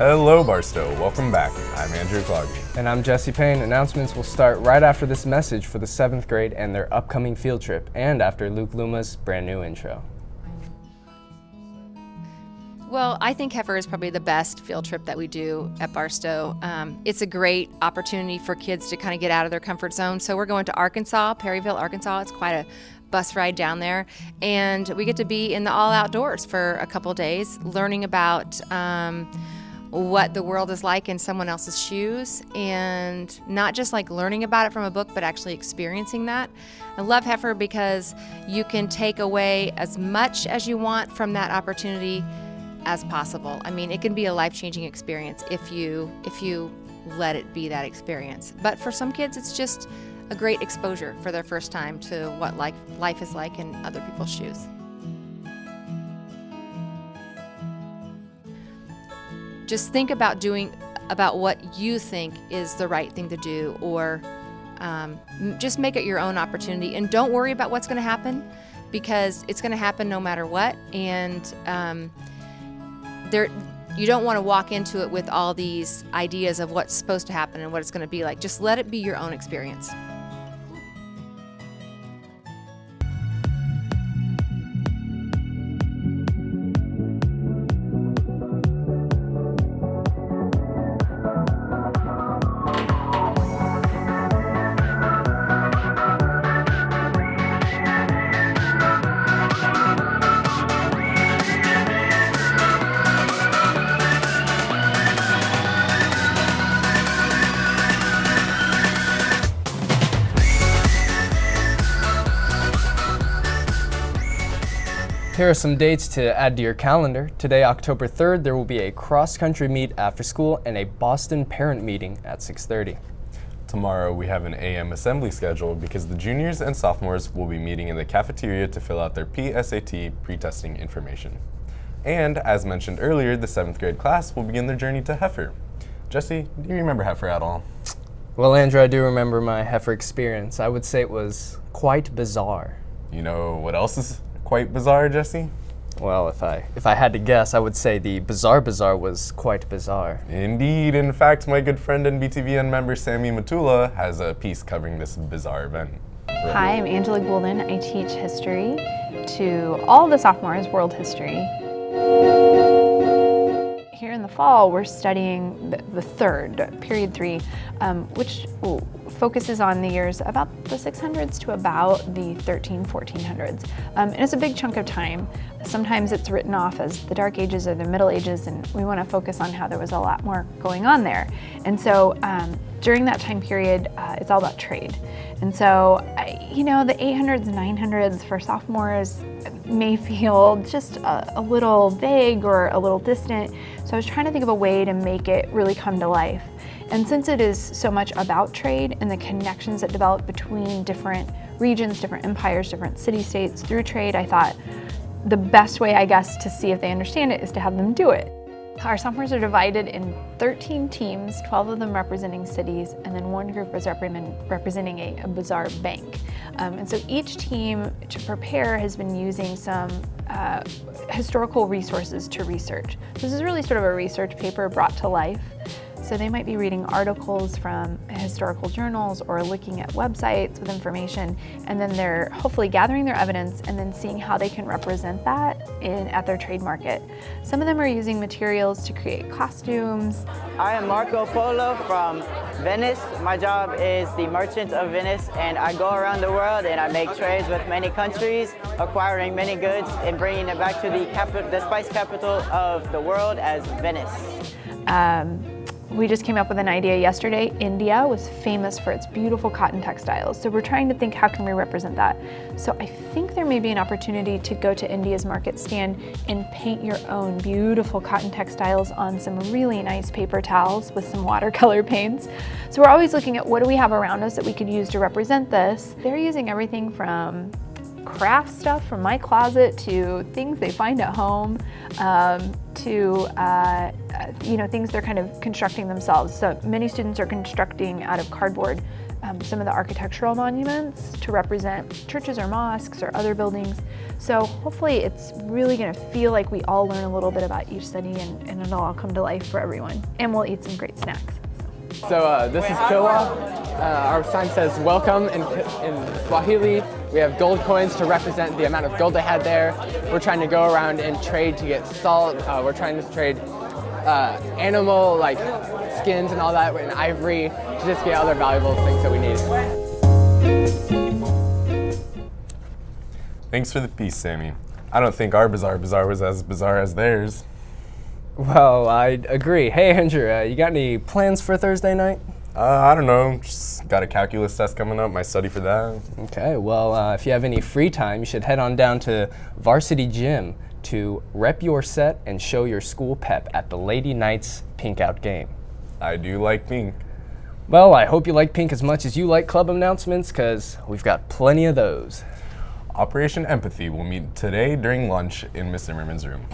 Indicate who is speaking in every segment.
Speaker 1: Hello Barstow, welcome back. I'm Andrew Cloggy.
Speaker 2: And I'm Jesse Payne. Announcements will start right after this message for the 7th grade and their upcoming field trip, and after Luke Luma's brand new intro.
Speaker 3: Well, I think Heifer is probably the best field trip that we do at Barstow. It's a great opportunity for kids to kind of get out of their comfort zone. So we're going to Arkansas, Perryville, Arkansas. It's quite a bus ride down there. And we get to be in the all outdoors for a couple days, learning about what the world is like in someone else's shoes, and not just like learning about it from a book, but actually experiencing that. I love Heifer because you can take away as much as you want from that opportunity as possible. I mean, it can be a life-changing experience if you let it be that experience. But for some kids, it's just a great exposure for their first time to what life is like in other people's shoes. Just think about what you think is the right thing to do, or just make it your own opportunity, and don't worry about what's going to happen, because it's going to happen no matter what. And you don't want to walk into it with all these ideas of what's supposed to happen and what it's going to be like. Just let it be your own experience.
Speaker 2: Here are some dates to add to your calendar. Today, October 3rd, there will be a cross-country meet after school and a Boston parent meeting at 6:30.
Speaker 1: Tomorrow we have an AM assembly scheduled because the juniors and sophomores will be meeting in the cafeteria to fill out their PSAT pre-testing information. And as mentioned earlier, the 7th grade class will begin their journey to Heifer. Jesse, do you remember Heifer at all?
Speaker 2: Well, Andrew, I do remember my Heifer experience. I would say it was quite bizarre.
Speaker 1: You know what else is quite bizarre, Jesse?
Speaker 2: Well, if I had to guess, I would say the Bizarre Bazaar was quite bizarre.
Speaker 1: Indeed. In fact, my good friend and BTVN member Sammy Matula has a piece covering this bizarre event.
Speaker 4: Hi, I'm Angela Goulden. I teach history to all the sophomores, world history. Here in the fall, we're studying the third, period 3, which focuses on the years about the 600s to about the 1400s. And it's a big chunk of time. Sometimes it's written off as the Dark Ages or the Middle Ages, and we want to focus on how there was a lot more going on there. And so during that time period, it's all about trade. And so, the 800s and 900s for sophomores may feel just a little vague or a little distant. So I was trying to think of a way to make it really come to life. And since it is so much about trade and the connections that develop between different regions, different empires, different city-states through trade, I thought the best way, I guess, to see if they understand it is to have them do it. Our sophomores are divided in 13 teams, 12 of them representing cities, and then one group is representing a bazaar bank. And so each team, to prepare, has been using some historical resources to research. This is really sort of a research paper brought to life. So they might be reading articles from historical journals or looking at websites with information, and then they're hopefully gathering their evidence and then seeing how they can represent that at their trade market. Some of them are using materials to create costumes.
Speaker 5: I am Marco Polo from Venice. My job is the merchant of Venice, and I go around the world and I make trades with many countries, acquiring many goods and bringing it back to the spice capital of the world as Venice.
Speaker 4: We just came up with an idea yesterday. India was famous for its beautiful cotton textiles. So we're trying to think, how can we represent that? So I think there may be an opportunity to go to India's market stand and paint your own beautiful cotton textiles on some really nice paper towels with some watercolor paints. So we're always looking at what do we have around us that we could use to represent this. They're using everything from craft stuff from my closet to things they find at home, to things they're kind of constructing themselves. So many students are constructing out of cardboard some of the architectural monuments to represent churches or mosques or other buildings. So hopefully it's really going to feel like we all learn a little bit about each city, and it'll all come to life for everyone. And we'll eat some great snacks.
Speaker 2: So this is Kilwa. Our sign says welcome in Swahili. We have gold coins to represent the amount of gold they had there. We're trying to go around and trade to get salt. We're trying to trade animal like skins and all that, and ivory to just get other valuable things that we need.
Speaker 1: Thanks for the piece, Sammy. I don't think our Bizarre Bazaar was as bizarre as theirs.
Speaker 2: Well, I agree. Hey, Andrew, you got any plans for Thursday night?
Speaker 1: I don't know, just got a calculus test coming up, might study for that.
Speaker 2: Okay, well, if you have any free time, you should head on down to Varsity Gym to rep your set and show your school pep at the Lady Knights Pink Out game.
Speaker 1: I do like pink.
Speaker 2: Well, I hope you like pink as much as you like club announcements, because we've got plenty of those.
Speaker 1: Operation Empathy will meet today during lunch in Miss Zimmerman's room.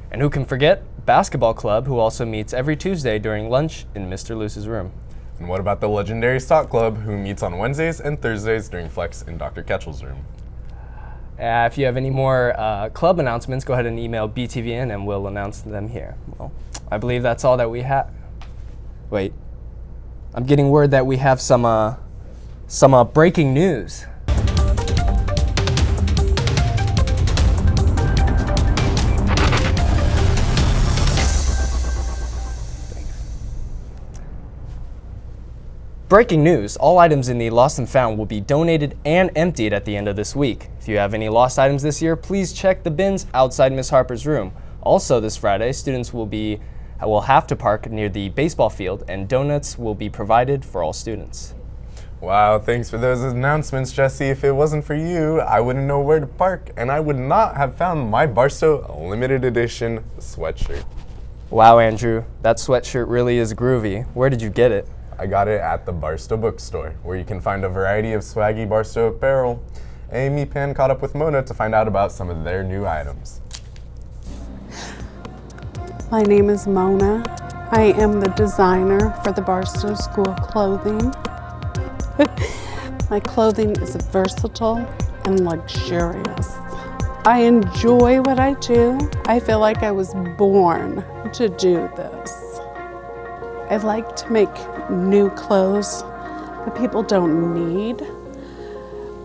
Speaker 2: And who can forget Basketball Club, who also meets every Tuesday during lunch in Mr. Luce's room.
Speaker 1: And what about the legendary Stock Club, who meets on Wednesdays and Thursdays during Flex in Dr. Ketchell's room?
Speaker 2: If you have any more club announcements, go ahead and email BTVN and we'll announce them here. Well, I believe that's all that we have. Wait, I'm getting word that we have some breaking news. Breaking news, all items in the Lost and Found will be donated and emptied at the end of this week. If you have any lost items this year, please check the bins outside Miss Harper's room. Also this Friday, students will have to park near the baseball field, and donuts will be provided for all students.
Speaker 1: Wow, thanks for those announcements, Jesse. If it wasn't for you, I wouldn't know where to park, and I would not have found my Barstow limited edition sweatshirt.
Speaker 2: Wow, Andrew, that sweatshirt really is groovy. Where did you get it?
Speaker 1: I got it at the Barstow bookstore, where you can find a variety of swaggy Barstow apparel. Amy Pan caught up with Mona to find out about some of their new items.
Speaker 6: My name is Mona. I am the designer for the Barstow School clothing. My clothing is versatile and luxurious. I enjoy what I do. I feel like I was born to do this. I like to make new clothes that people don't need,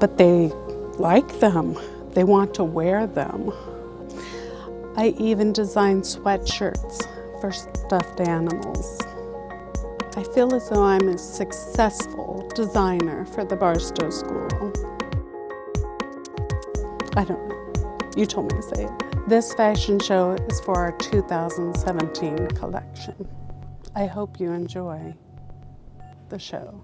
Speaker 6: but they like them. They want to wear them. I even design sweatshirts for stuffed animals. I feel as though I'm a successful designer for the Barstow School. I don't know. You told me to say it. This fashion show is for our 2017 collection. I hope you enjoy the show.